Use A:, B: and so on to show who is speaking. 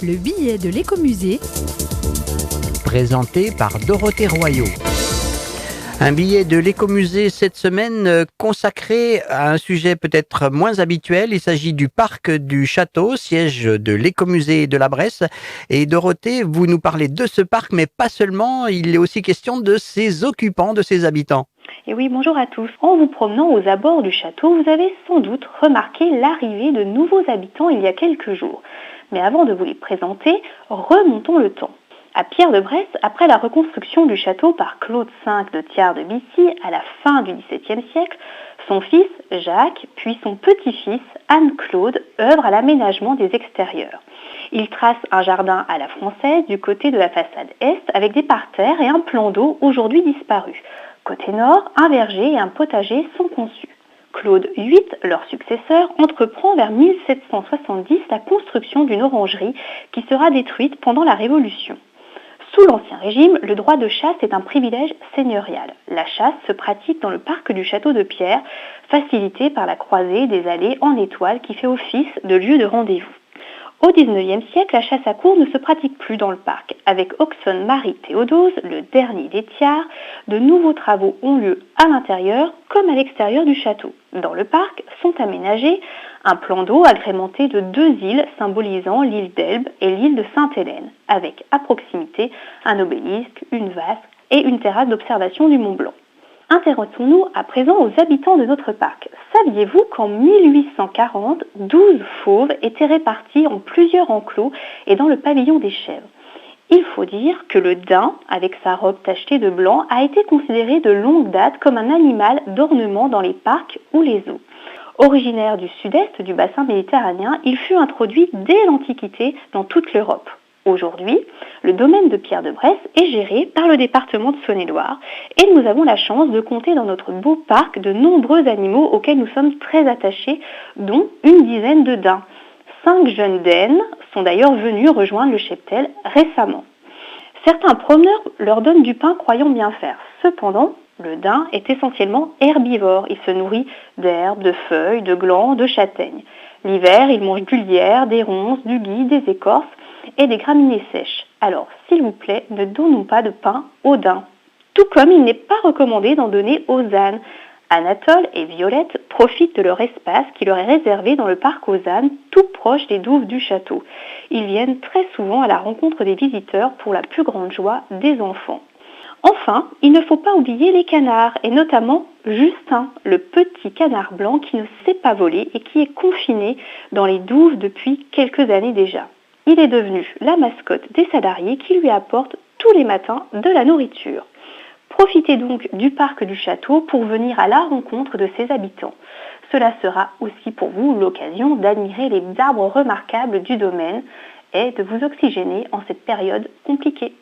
A: Le billet de l'écomusée,
B: présenté par Dorothée Royaux. Un billet de l'écomusée cette semaine consacré à un sujet peut-être moins habituel. Il s'agit du parc du Château, siège de l'écomusée de la Bresse. Et Dorothée, vous nous parlez de ce parc, mais pas seulement, il est aussi question de ses occupants, de ses habitants.
C: Et oui, bonjour à tous. En vous promenant aux abords du château, vous avez sans doute remarqué l'arrivée de nouveaux habitants il y a quelques jours. Mais avant de vous les présenter, remontons le temps. À Pierre-de-Bresse, après la reconstruction du château par Claude V de Thiard de Bissy à la fin du XVIIe siècle, son fils Jacques, puis son petit-fils Anne-Claude œuvrent à l'aménagement des extérieurs. Ils tracent un jardin à la française du côté de la façade est avec des parterres et un plan d'eau aujourd'hui disparu. Côté nord, un verger et un potager sont conçus. Claude VIII, leur successeur, entreprend vers 1770 la construction d'une orangerie qui sera détruite pendant la Révolution. Sous l'Ancien Régime, le droit de chasse est un privilège seigneurial. La chasse se pratique dans le parc du château de Pierre, facilitée par la croisée des allées en étoile qui fait office de lieu de rendez-vous. Au XIXe siècle, la chasse à courre ne se pratique plus dans le parc. Avec Auxonne Marie Théodose, le dernier des Thiards, de nouveaux travaux ont lieu à l'intérieur comme à l'extérieur du château. Dans le parc sont aménagés un plan d'eau agrémenté de 2 îles symbolisant l'île d'Elbe et l'île de Sainte-Hélène, avec à proximité un obélisque, une vasque et une terrasse d'observation du Mont Blanc. Intéressons-nous à présent aux habitants de notre parc. Saviez-vous qu'en 1840, 12 fauves étaient répartis en plusieurs enclos et dans le pavillon des chèvres? Il faut dire que le daim, avec sa robe tachetée de blanc, a été considéré de longue date comme un animal d'ornement dans les parcs ou les zoos. Originaire du sud-est du bassin méditerranéen, il fut introduit dès l'Antiquité dans toute l'Europe. Aujourd'hui, le domaine de Pierre-de-Bresse est géré par le département de Saône-et-Loire et nous avons la chance de compter dans notre beau parc de nombreux animaux auxquels nous sommes très attachés, dont une dizaine de daims. 5 jeunes daines sont d'ailleurs venus rejoindre le cheptel récemment. Certains promeneurs leur donnent du pain croyant bien faire. Cependant, le daim est essentiellement herbivore. Il se nourrit d'herbes, de feuilles, de glands, de châtaignes. L'hiver, il mange du lierre, des ronces, du gui, des écorces et des graminées sèches. Alors, s'il vous plaît, ne donnons pas de pain aux daims. Tout comme il n'est pas recommandé d'en donner aux ânes. Anatole et Violette profitent de leur espace qui leur est réservé dans le parc aux ânes, tout proche des douves du château. Ils viennent très souvent à la rencontre des visiteurs pour la plus grande joie des enfants. Enfin, il ne faut pas oublier les canards, et notamment Justin, le petit canard blanc qui ne sait pas voler et qui est confiné dans les douves depuis quelques années déjà. Il est devenu la mascotte des salariés qui lui apportent tous les matins de la nourriture. Profitez donc du parc du château pour venir à la rencontre de ses habitants. Cela sera aussi pour vous l'occasion d'admirer les arbres remarquables du domaine et de vous oxygéner en cette période compliquée.